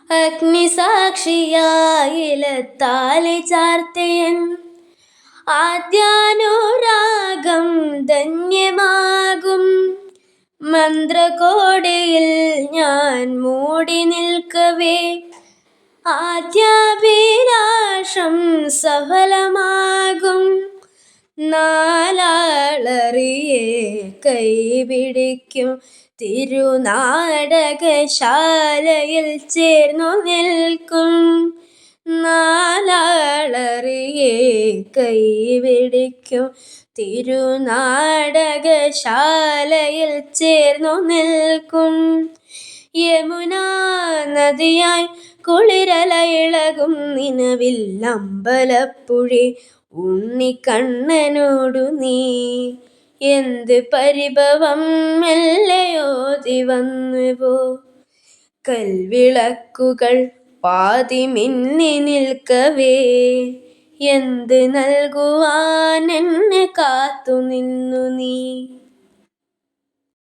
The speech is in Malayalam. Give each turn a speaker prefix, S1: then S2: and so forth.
S1: അഗ്നിസാക്ഷിയായിലത്താലി ചാർത്തിയൻ ആദ്യാനുരാഗം ധന്യമാകും മന്ത്രകോടിയിൽ ഞാൻ മൂടി നിൽക്കവേ ആദ്യാഭിലാഷം സഫലമാകും നാലാളറിയെ കൈപിടിക്കും തിരുനാടകശാലയിൽ ചേർന്നു നിൽക്കും നാലാളറിയെ കൈപിടിക്കും തിരുനാടകശാലയിൽ ചേർന്നു നിൽക്കും യമുനാ നദിയായി കുളിരല ഇളകും നിലവിൽ അമ്പലപ്പുഴി ഉണ്ണിക്കണ്ണനോടു നീ എന്ത് പരിഭവം മെല്ലയോതി വന്നുവോ കൽവിളക്കുകൾ പാതി മിന്നി നിൽക്കവേ എന്ത് നൽകുവാൻ എന്നെ കാത്തു നിന്നു നീ.